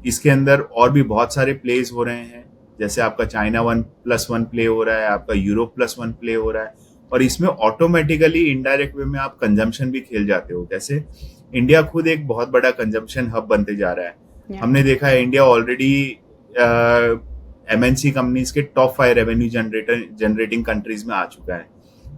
इसके अंदर और भी बहुत सारे प्लेस हो रहे हैं, जैसे आपका चाइना 1+1 प्ले हो रहा है, आपका यूरोप +1 प्ले हो रहा है, और इसमें ऑटोमेटिकली इनडायरेक्ट वे में आप कंजम्पशन भी खेल जाते हो। जैसे इंडिया खुद एक बहुत बड़ा कंजम्पशन हब बनते जा रहा है। हमने देखा है इंडिया ऑलरेडी MNC कंपनीज के टॉप 5 रेवेन्यू जनरेटिंग कंट्रीज में आ चुका है।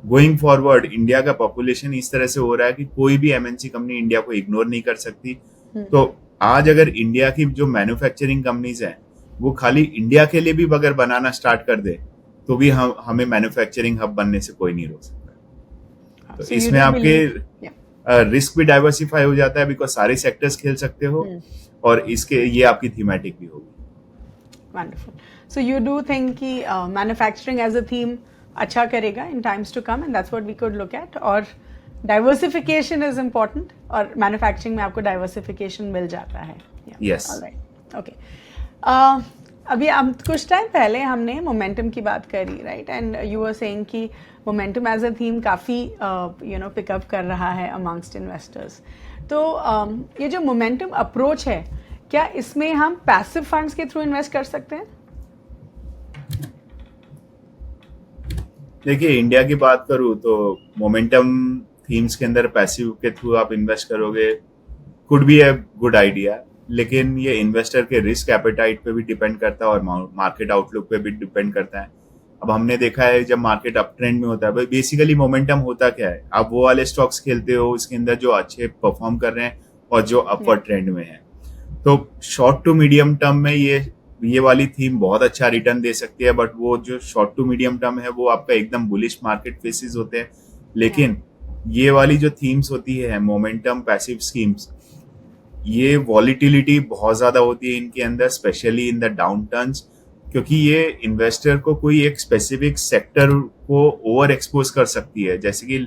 गोइंग फॉरवर्ड इंडिया का पॉपुलेशन इस तरह से हो रहा है कि कोई भी MNC कंपनी इंडिया को इग्नोर नहीं कर सकती। तो आज अगर इंडिया की जो मैन्युफैक्चरिंग कंपनीज हैं वो खाली इंडिया के लिए भी अगर बनाना स्टार्ट कर दे तो भी हमें मैन्युफैक्चरिंग हब बनने से कोई नहीं रोक सकता। तो इसमें आपके रिस्क भी डाइवर्सिफाई हो जाता है बिकॉज सारे सेक्टर्स खेल सकते हो, और इसके ये आपकी थीमेटिक भी होगी। Wonderful. So you do think कि मैन्युफैक्चरिंग एज अ थीम अच्छा करेगा in times to come, and that's what we could look at. और डाइवर्सिफिकेशन इज इम्पॉर्टेंट, और मैन्युफैक्चरिंग में आपको डाइवर्सिफिकेशन मिल जाता है. Yes. Alright, okay. अभी हम कुछ टाइम पहले हमने मोमेंटम की बात करी, right, and you were saying कि मोमेंटम एज अ थीम काफ़ी पिकअप कर रहा है अमंगस्ट इन्वेस्टर्स. तो ये जो मोमेंटम अप्रोच है, क्या इसमें हम पैसिव फंड्स के थ्रू इन्वेस्ट कर सकते हैं? देखिए, इंडिया की बात करूँ तो मोमेंटम थीम्स के अंदर पैसिव के थ्रू आप इन्वेस्ट करोगे, could be a good idea, लेकिन ये इन्वेस्टर के रिस्क एपेटाइट पे भी डिपेंड करता है और मार्केट आउटलुक पे भी डिपेंड करता है. अब हमने देखा है जब मार्केट अप ट्रेंड में होता है, बेसिकली मोमेंटम होता क्या है, आप वो वाले स्टॉक्स खेलते हो उसके अंदर जो अच्छे परफॉर्म कर रहे हैं और जो अपवर्ड ट्रेंड में है. तो शॉर्ट टू मीडियम टर्म में ये वाली थीम बहुत अच्छा रिटर्न दे सकती है, बट वो जो शॉर्ट टू मीडियम टर्म है वो आपका एकदम बुलिश मार्केट फेसेस होते हैं. लेकिन ये वाली जो थीम्स होती है मोमेंटम पैसिव स्कीम्स, ये वॉलिटिलिटी बहुत ज्यादा होती है इनके अंदर, specially in the down turns, क्योंकि ये इन्वेस्टर को कोई एक स्पेसिफिक सेक्टर को ओवर एक्सपोज कर सकती है. जैसे कि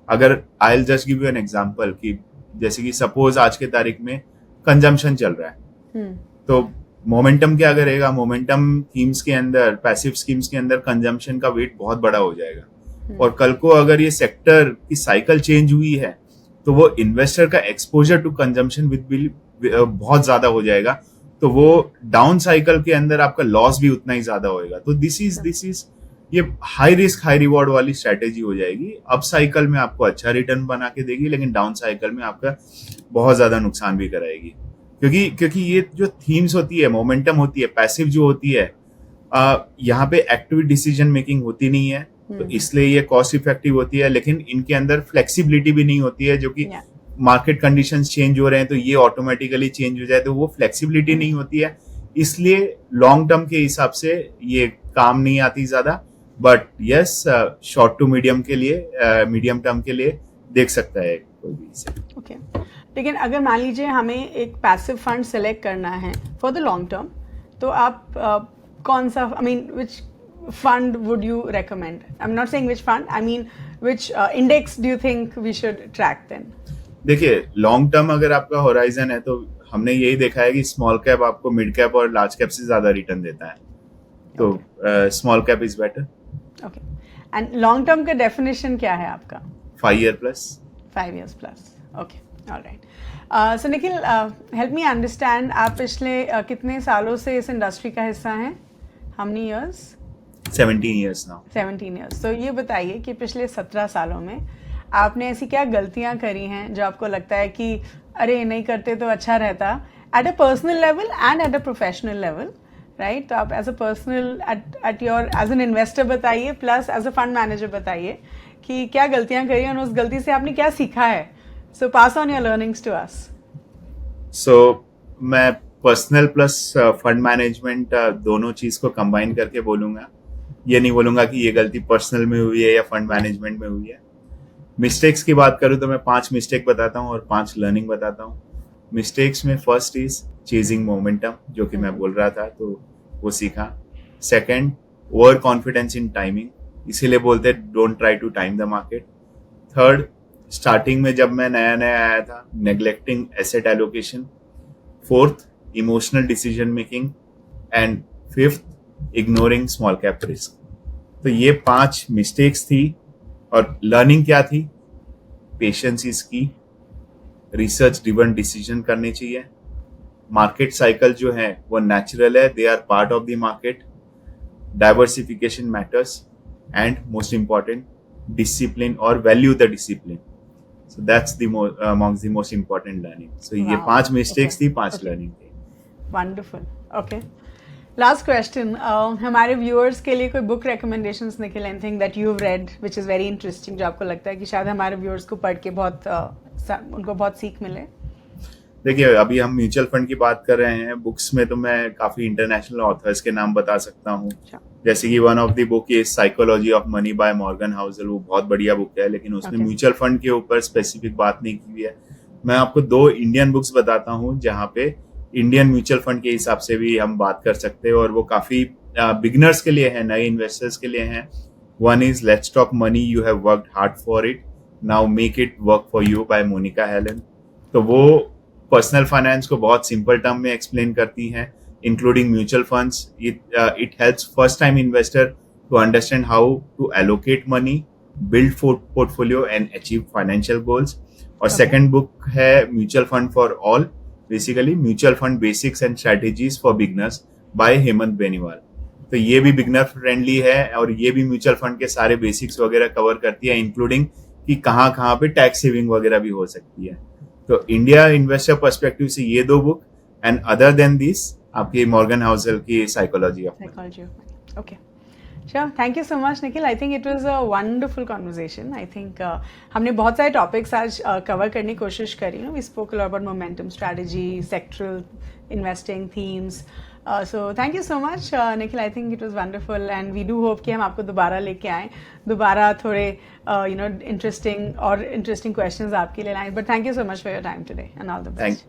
अगर I will just give you an example कि जैसे कि सपोज आज के तारीख में कंजम्पशन चल रहा है, तो मोमेंटम क्या करेगा, मोमेंटम थीम्स के अंदर, पैसिव स्कीम्स के अंदर कंजम्पशन का वेट बहुत बड़ा हो जाएगा. और कल को अगर ये सेक्टर की साइकिल चेंज हुई है तो वो इन्वेस्टर का एक्सपोजर टू कंजम्पशन विद बहुत ज्यादा हो जाएगा, तो वो डाउन साइकिल के अंदर आपका लॉस भी उतना ही ज्यादा होएगा. तो दिस इज ये हाई रिस्क हाई रिवॉर्ड वाली स्ट्रेटेजी हो जाएगी. अप साइकिल में आपको अच्छा रिटर्न बना के देगी, लेकिन डाउन साइकिल में आपका बहुत ज्यादा नुकसान भी कराएगी. क्योंकि ये जो थीम्स होती है, मोमेंटम होती है, पैसिव जो होती है, यहाँ पे एक्टिव डिसीजन मेकिंग होती नहीं है, तो इसलिए ये कॉस्ट इफेक्टिव होती है. लेकिन इनके अंदर फ्लेक्सिबिलिटी भी नहीं होती है, जो कि मार्केट कंडीशंस चेंज हो रहे हैं तो ये ऑटोमेटिकली चेंज हो जाए, तो वो फ्लेक्सिबिलिटी नहीं होती है. इसलिए लॉन्ग टर्म के हिसाब से ये काम नहीं आती ज्यादा. But yes, short to medium के लिए, मीडियम टर्म के लिए देख सकता है कोई भी इसे. ओके, लेकिन अगर मान लीजिए हमें एक पैसिव फंड सेलेक्ट करना है फॉर द लॉन्ग टर्म, तो आप कौन सा, I mean which fund would you recommend? I'm not saying which fund, I mean which index do you think we should track then? देखिए, लॉन्ग टर्म अगर आपका horizon है तो हमने यही देखा है कि स्मॉल कैप आपको मिड कैप और लार्ज कैप से ज्यादा रिटर्न देता है, तो small cap is better. Okay, and long term का डेफिनेशन क्या है आपका? 5 year plus. 5 years plus. Okay, all right. So Nikhil, help me understand, आप पिछले कितने सालों से इस इंडस्ट्री का हिस्सा हैं? How many years? 17 years now. 17 years. तो ये बताइए कि पिछले 17 सालों में आपने ऐसी क्या गलतियां करी हैं जो आपको लगता है कि अरे नहीं करते तो अच्छा रहता, at a personal level and at a professional level, right? तो आप as a personal at your as an investor बताइए, plus as a fund manager बताइए कि क्या गलतियां करी और उस गलती से आपने क्या सीखा है. So pass on your learnings to us. So मैं पर्सनल प्लस फंड मैनेजमेंट दोनों चीज को कंबाइन करके बोलूंगा. ये नहीं बोलूंगा कि ये गलती पर्सनल में हुई है या फंड मैनेजमेंट में हुई है. मिस्टेक्स की बात करूं तो मैं 5 मिस्टेक बताता हूं और 5 लर्निंग बताता हूं. मिस्टेक्स में फर्स्ट इज चेजिंग मोमेंटम, जो कि मैं बोल रहा था, तो वो सीखा. Second, over confidence in timing, इसीलिए बोलते हैं don't try to time the market. Third, starting में जब मैं नया नया आया था, neglecting asset allocation. Fourth, emotional decision making. And fifth, ignoring small cap risk. तो ये 5 मिस्टेक्स थी. और लर्निंग क्या थी? Patience is key, research driven decision करनी चाहिए. मार्केट साइकिल जो है वो नेचुरल है, they are part of the market. Diversification matters, and most important, discipline और value the discipline. So that's the amongst the most important learning. So ये 5 mistakes थी, 5 learning थी. वंडरफुल. ओके, लास्ट क्वेश्चन, हमारे viewers के लिए कोई book recommendations Nikhil, anything that you have read which is very interesting, जो आपको लगता है कि शायद हमारे व्यूअर्स को पढ़ के बहुत उनको बहुत सीख मिले? देखिए, अभी हम म्यूचुअल फंड की बात कर रहे हैं. बुक्स में तो मैं काफी इंटरनेशनल ऑथर्स के नाम बता सकता हूँ. जैसे कि one of the book is psychology of money by Morgan Housel. वो बहुत बढ़िया बुक है, लेकिन उसमें म्यूचुअल फंड के ऊपर स्पेसिफिक बात नहीं की है. मैं आपको 2 इंडियन बुक्स बताता हूँ जहाँ पे इंडियन म्यूचुअल फंड के हिसाब से भी हम बात कर सकते हैं, और वो काफी बिगिनर्स के लिए है, नए इन्वेस्टर्स के लिए हैं. One is Let's Talk Money, You Have Worked Hard for It, Now Make It Work for You by Monica Helen. तो वो पर्सनल फाइनेंस को बहुत सिंपल टर्म में एक्सप्लेन करती हैं, including mutual funds. It helps first time investor to understand how to allocate money, build portfolio and achieve financial goals. और second book है mutual fund for all, basically mutual fund basics and strategies for beginners by Hemant Beniwal. तो ये भी beginner friendly है और ये भी mutual fund के सारे बेसिक्स वगैरह कवर करती है, इंक्लूडिंग कि कहाँ पे टैक्स सेविंग वगैरह भी हो सकती है. तो इंडिया इन्वेस्टर पर्सपेक्टिव से ये 2 book, and other than this आपकी मॉर्गन हाउसल की psychology of money. Okay, sure. Thank you so much Nikhil. I think it was a wonderful conversation. I think हमने बहुत सारे टॉपिक्स आज कवर करने की कोशिश करी. We spoke about momentum, strategy, sectoral investing, themes. So thank you so much Nikhil. I think it was wonderful and we do hope कि हम आपको दोबारा लेके आएँ, दोबारा थोड़े interesting questions आपके लिए लाएँ. But thank you so much for your time today and all the best.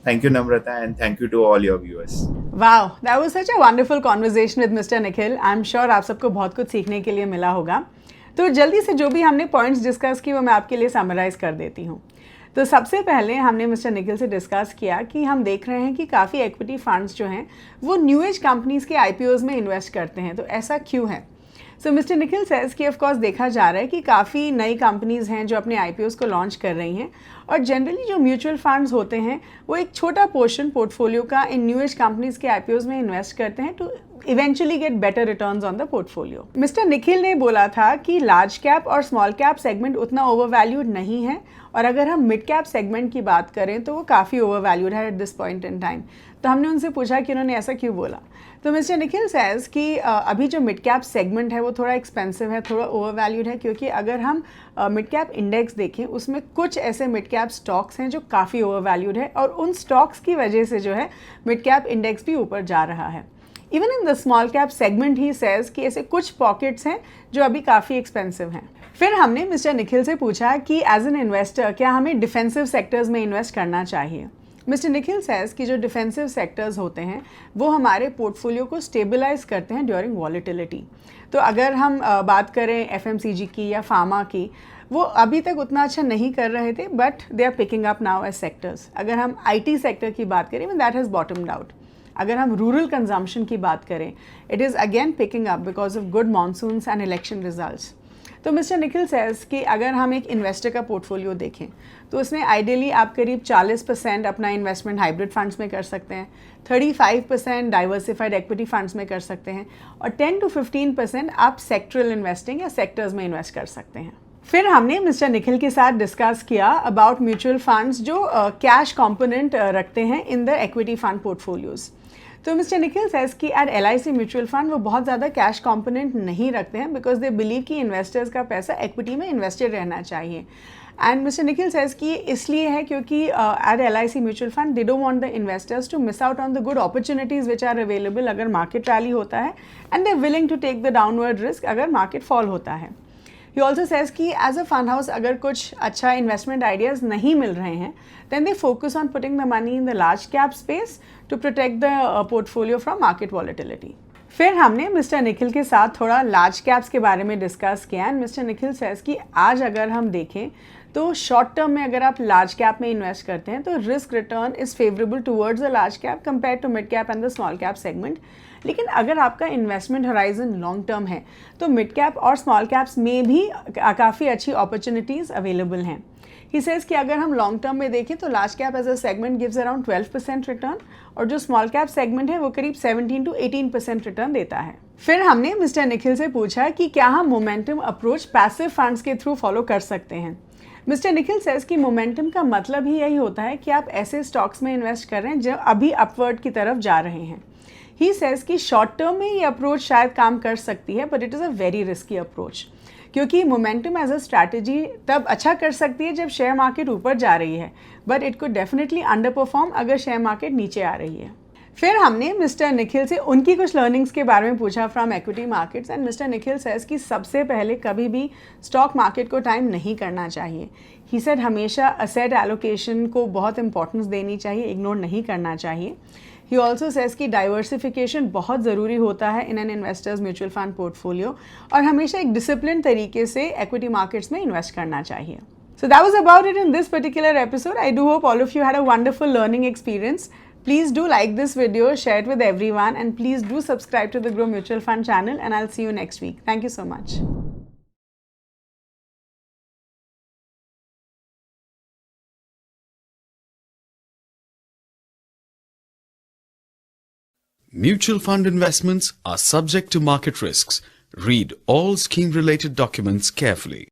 Thank you Namrata, and thank you to all your viewers. Wow, that was such a wonderful conversation with Mr. Nikhil. I'm sure आप सबको बहुत कुछ सीखने के लिए मिला होगा. तो जल्दी से जो भी हमने पॉइंट्स डिस्कस की वो मैं आपके लिए समराइज कर देती हूँ. तो सबसे पहले हमने मिस्टर निखिल से डिस्कस किया कि हम देख रहे हैं कि काफ़ी इक्विटी फंड्स जो हैं वो न्यू एज कंपनीज़ के आईपीओज़ में इन्वेस्ट करते हैं. तो ऐसा क्यों है? सो मिस्टर निखिल सेज कि ऑफ कोर्स देखा जा रहा है कि काफ़ी नई कंपनीज़ हैं जो अपने आईपीओज़ को लॉन्च कर रही हैं, और जनरली जो म्यूचुअल फंड्स होते हैं वो एक छोटा पोर्शन पोर्टफोलियो का इन न्यू एज कंपनीज़ के आईपीओज़ में इन्वेस्ट करते हैं to eventually get better returns on the portfolio. Mister Nikhil ने बोला था कि लार्ज कैप और स्मॉल कैप सेगमेंट उतना ओवर वैल्यूड नहीं है, और अगर हम मिड कैप सेगमेंट की बात करें तो वो काफ़ी ओवर वैल्यूड है eight this point in time. तो हमने उनसे पूछा कि उन्होंने ऐसा क्यों बोला. तो मिस्टर निखिल सेज कि अभी जो मिड कैप सेगमेंट है वो थोड़ा एक्सपेंसिव है, थोड़ा ओवर वैल्यूड है, क्योंकि अगर हम मिड कैप इंडेक्स देखें उसमें कुछ ऐसे मिड कैप स्टॉक्स हैं जो काफ़ी ओवर वैल्यूड है, और उन स्टॉक्स की वजह से जो है मिड कैप इंडेक्स भी ऊपर जा रहा है. Even in the small cap segment he says कि ऐसे कुछ पॉकेट्स हैं जो अभी काफ़ी एक्सपेंसिव हैं. फिर हमने मिस्टर निखिल से पूछा कि एज एन इन्वेस्टर क्या हमें डिफेंसिव सेक्टर्स में इन्वेस्ट करना चाहिए. मिस्टर निखिल सेज कि जो डिफेंसिव सेक्टर्स होते हैं वो हमारे पोर्टफोलियो को स्टेबलाइज करते हैं ड्यूरिंग वॉलेटिलिटी. तो अगर हम बात करें एफएमसीजी की या फार्मा की, वो अभी तक उतना अच्छा नहीं कर रहे थे, but they are picking up now as sectors. अगर हम आईटी सेक्टर की बात करें, दैट हैज़ बॉटम्ड आउट. अगर हम रूरल कंजम्पशन की बात करें, it is again picking up because of good monsoons and election results. तो मिस्टर निखिल सेज कि अगर हम एक इन्वेस्टर का पोर्टफोलियो देखें तो उसमें आइडियली आप करीब 40% अपना इन्वेस्टमेंट हाइब्रिड फंड्स में कर सकते हैं, 35% डाइवर्सिफाइड इक्विटी फंड्स में कर सकते हैं, और 10 to 15% आप सेक्टरल इन्वेस्टिंग या सेक्टर्स में इन्वेस्ट कर सकते हैं. फिर हमने मिस्टर निखिल के साथ डिस्कस किया अबाउट म्यूचुअल फंड्स जो कैश कंपोनेंट रखते हैं in the equity fund portfolios. तो मिस्टर निखिल सेज कि एट LIC म्यूचुअल फंड वो बहुत ज़्यादा कैश कंपोनेंट नहीं रखते हैं, बिकॉज दे बिलीव कि इन्वेस्टर्स का पैसा इक्विटी में इन्वेस्टेड रहना चाहिए. एंड मिस्टर निखिल सेज कि इसलिए है क्योंकि at LIC mutual fund they don't want the investors to miss out on the good opportunities which are available अगर मार्केट रैली होता है, and they are willing to take the downward risk अगर market fall होता है. He also says कि as a fund house अगर कुछ अच्छा इन्वेस्टमेंट आइडियाज़ नहीं मिल रहे हैं, then they focus on putting the money in the large cap space to protect the portfolio from market volatility. फिर हमने मिस्टर निखिल के साथ थोड़ा लार्ज कैप्स के बारे में डिस्कस किया, एंड मिस्टर निखिल सेज कि आज अगर हम देखें तो शॉर्ट टर्म में अगर आप लार्ज कैप में इन्वेस्ट करते हैं तो risk return is favourable towards the large cap compare to mid cap and the small cap segment. लेकिन अगर आपका इन्वेस्टमेंट होराइजन लॉन्ग टर्म है तो मिड कैप और स्मॉल कैप्स में भी काफ़ी अच्छी अपॉर्चुनिटीज़ अवेलेबल हैं. ही सेज कि अगर हम लॉन्ग टर्म में देखें तो large cap as a segment gives around 12% return, और जो स्मॉल कैप सेगमेंट है वो करीब 17 to 18% रिटर्न देता है. फिर हमने मिस्टर निखिल से पूछा कि क्या हम मोमेंटम अप्रोच पैसिव फंड्स के थ्रू फॉलो कर सकते हैं. मिस्टर निखिल सेज कि मोमेंटम का मतलब ही यही होता है कि आप ऐसे स्टॉक्स में इन्वेस्ट कर रहे हैं जो अभी अपवर्ड की तरफ जा रहे हैं. ही सेज कि शॉर्ट टर्म में ये अप्रोच शायद काम कर सकती है, but it is a very risky approach, क्योंकि मोमेंटम एज अ स्ट्रैटेजी तब अच्छा कर सकती है जब शेयर मार्केट ऊपर जा रही है, but it could definitely under perform अगर शेयर मार्केट नीचे आ रही है. फिर हमने मिस्टर निखिल से उनकी कुछ लर्निंग्स के बारे में पूछा from equity markets, and mister Nikhil says कि सबसे पहले कभी भी स्टॉक मार्केट को टाइम नहीं करना चाहिए. ही सेड हमेशा असेट एलोकेशन को बहुत इंपॉर्टेंस देनी चाहिए, इग्नोर नहीं करना चाहिए. He also says कि डाइवर्सिफिकेशन बहुत ज़रूरी होता है in an investors mutual fund portfolio और हमेशा एक डिसिप्लिन तरीके से एक्विटी मार्केट्स में इन्वेस्ट करना चाहिए. So that was about it in this particular episode. I do hope all of you had a wonderful learning experience. Please do like this video, share it with everyone, and please do subscribe to the Grow Mutual Fund channel, and I'll see you next week. Thank you so much. Mutual fund investments are subject to market risks. Read all scheme-related documents carefully.